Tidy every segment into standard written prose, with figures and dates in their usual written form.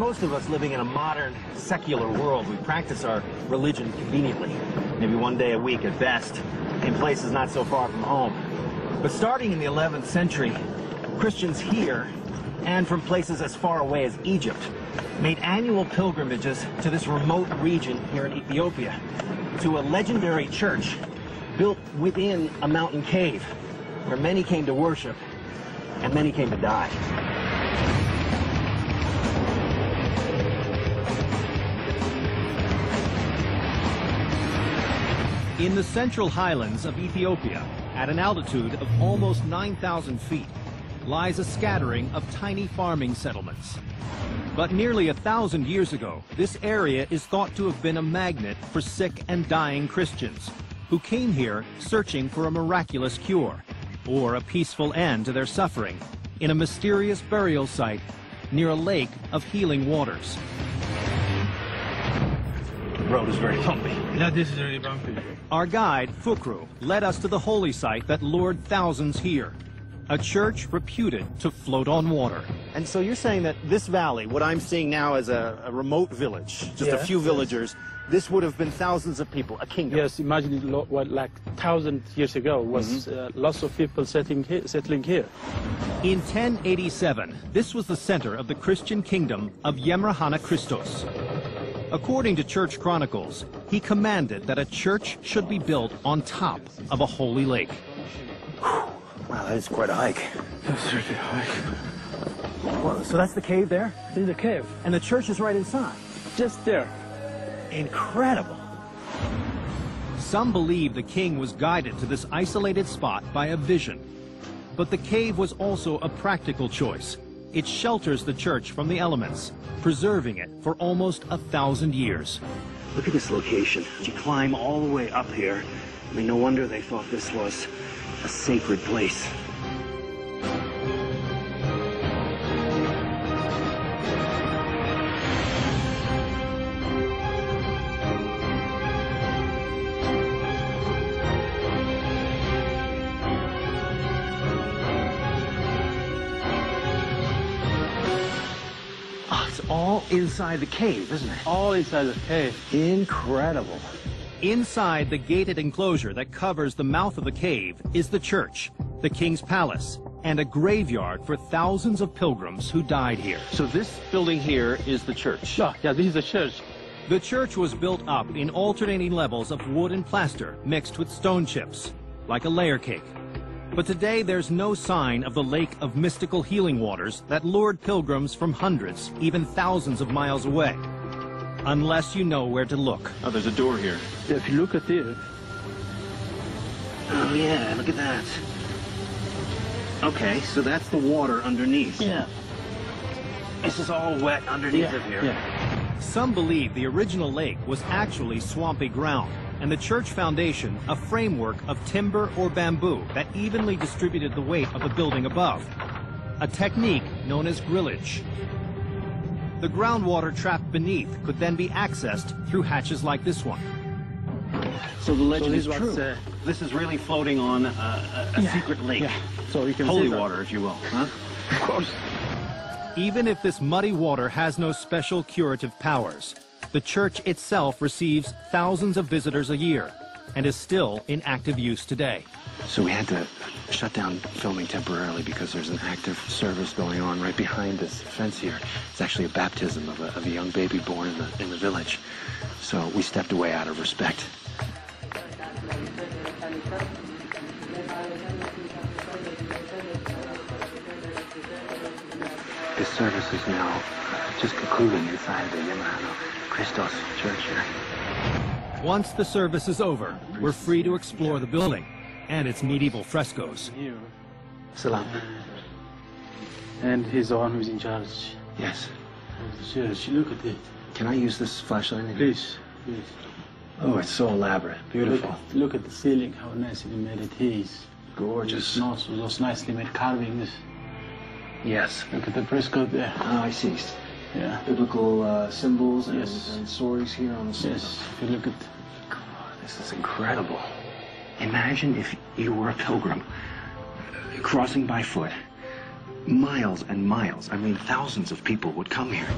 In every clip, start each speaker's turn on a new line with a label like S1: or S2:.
S1: most of us living in a modern, secular world, we practice our religion conveniently, maybe one day a week at best, in places not so far from home. But starting in the 11th century, Christians here, and from places as far away as Egypt, made annual pilgrimages to this remote region here in Ethiopia, to a legendary church built within a mountain cave, where many came to worship, and many came to die.
S2: In the central highlands of Ethiopia, at an altitude of almost 9,000 feet, lies a scattering of tiny farming settlements. But nearly 1,000 years ago, this area is thought to have been a magnet for sick and dying Christians who came here searching for a miraculous cure or a peaceful end to their suffering in a mysterious burial site near a lake of healing waters.
S1: The road is very bumpy.
S3: Yeah, this is very bumpy.
S2: Our guide, Fukru, led us to the holy site that lured thousands here, a church reputed to float on water.
S1: And so you're saying that this valley, what I'm seeing now as a remote village, just a few villagers, this would have been thousands of people, a kingdom.
S3: Yes, imagine what like 1,000 years ago was lots of people settling here.
S2: In 1087, this was the center of the Christian kingdom of Yemrahana Christos. According to church chronicles, he commanded that a church should be built on top of a holy lake.
S1: Wow, that is quite a hike.
S3: That's really high.
S1: Well, so that's the cave there?
S3: This is the cave.
S1: And the church is right inside?
S3: Just there.
S1: Incredible.
S2: Some believe the king was guided to this isolated spot by a vision. But the cave was also a practical choice. It shelters the church from the elements, preserving it for almost 1,000 years.
S1: Look at this location. You climb all the way up here. I mean, no wonder they thought this was a sacred place. All inside the cave, isn't it?
S3: All inside the cave.
S1: Incredible.
S2: Inside the gated enclosure that covers the mouth of the cave is the church, the king's palace, and a graveyard for thousands of pilgrims who died here.
S1: So this building here is the church?
S3: Yeah, this is the church.
S2: The church was built up in alternating levels of wood and plaster mixed with stone chips, like a layer cake. But today there's no sign of the lake of mystical healing waters that lured pilgrims from hundreds, even thousands of miles away. Unless you know where to look.
S1: Oh, there's a door here.
S3: If you look at it.
S1: Oh, yeah, look at that. Okay, so that's the water underneath.
S3: Yeah.
S1: This is all wet underneath of here.
S3: Yeah.
S2: Some believe the original lake was actually swampy ground, and the church foundation a framework of timber or bamboo that evenly distributed the weight of the building above, a technique known as grillage. The groundwater trapped beneath could then be accessed through hatches like this one.
S1: So the legend is
S3: this
S1: true. This is really floating on a secret lake.
S3: Yeah. So you can
S1: Holy
S3: see
S1: water, if you will. Huh?
S3: Of course.
S2: Even if this muddy water has no special curative powers, the church itself receives thousands of visitors a year and is still in active use today.
S1: So we had to shut down filming temporarily because there's an active service going on right behind this fence here. It's actually a baptism of a young baby born in the village. So we stepped away out of respect. This service is now just concluding inside the Yemrahana Christos church here.
S2: Once the service is over, we're free to explore the building and its medieval frescoes.
S3: Here.
S1: Salam.
S3: And he's the one who's in charge
S1: Yes.
S3: of the church. Look at it.
S1: Can I use this flashlight?
S3: Please.
S1: Oh, it's so elaborate. Beautiful.
S3: Look at the ceiling, how nicely made it is.
S1: Gorgeous.
S3: Those nicely made carvings.
S1: Yes.
S3: Look at the fresco there.
S1: Oh, I see.
S3: Yeah.
S1: Biblical symbols and,
S3: Yes.
S1: and stories here on the ceiling.
S3: Yes. If you look at.
S1: God, this is incredible. Imagine if you were a pilgrim crossing by foot, miles and miles. I mean, thousands of people would come here.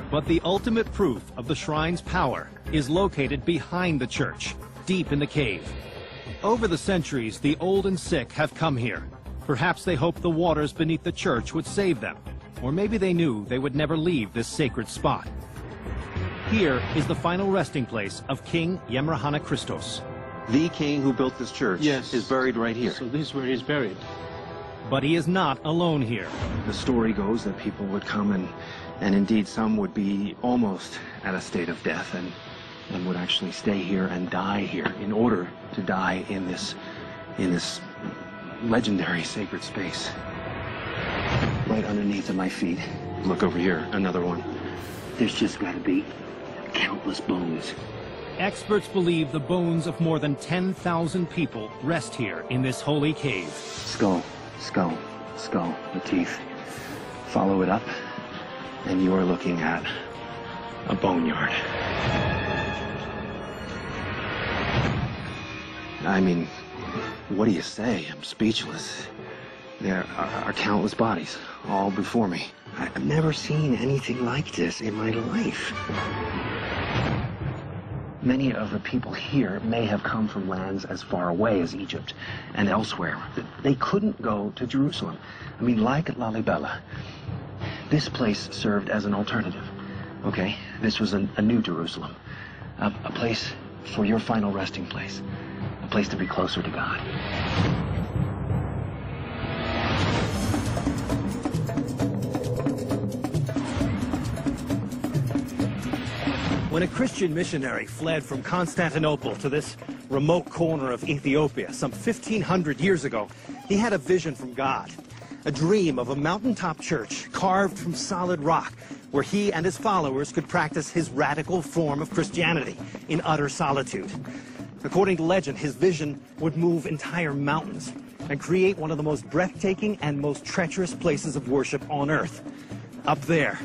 S2: But the ultimate proof of the shrine's power is located behind the church, deep in the cave. Over the centuries, the old and sick have come here. Perhaps they hoped the waters beneath the church would save them. Or maybe they knew they would never leave this sacred spot. Here is the final resting place of King Yamrahana Christos.
S4: The king who built this church is buried right here.
S3: So this is where he's buried.
S2: But he is not alone here.
S4: The story goes that people would come and indeed some would be almost at a state of death and would actually stay here and die here in order to die in this legendary sacred space. Right underneath of my feet. Look over here, another one. There's just got to be countless bones.
S2: Experts believe the bones of more than 10,000 people rest here in this holy cave.
S4: Skull, skull, skull, the teeth. Follow it up, and you are looking at a boneyard. I mean, what do you say? I'm speechless. There are countless bodies, all before me. I've never seen anything like this in my life. Many of the people here may have come from lands as far away as Egypt and elsewhere. They couldn't go to Jerusalem. I mean, like at Lalibela, this place served as an alternative. Okay, this was a new Jerusalem, a place for your final resting place, a place to be closer to God.
S1: When a Christian missionary fled from Constantinople to this remote corner of Ethiopia some 1,500 years ago, he had a vision from God, a dream of a mountaintop church carved from solid rock where he and his followers could practice his radical form of Christianity in utter solitude. According to legend, his vision would move entire mountains and create one of the most breathtaking and most treacherous places of worship on earth, up there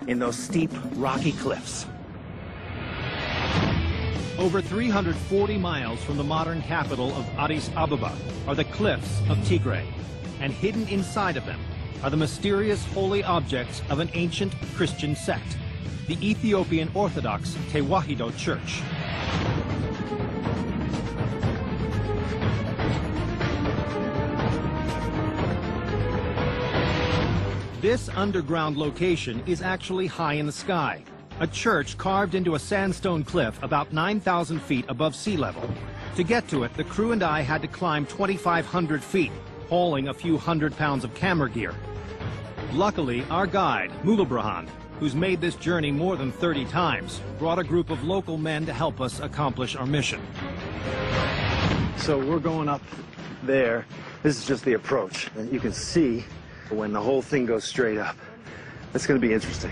S1: in those steep, rocky cliffs.
S2: Over 340 miles from the modern capital of Addis Ababa are the cliffs of Tigray, and hidden inside of them are the mysterious holy objects of an ancient Christian sect, the Ethiopian Orthodox Tewahedo Church. This underground location is actually high in the sky. A church carved into a sandstone cliff about 9,000 feet above sea level. To get to it, the crew and I had to climb 2,500 feet, hauling a few hundred pounds of camera gear. Luckily, our guide, Mulabrahan, who's made this journey more than 30 times, brought a group of local men to help us accomplish our mission.
S1: So we're going up there. This is just the approach. And you can see when the whole thing goes straight up. It's going to be interesting.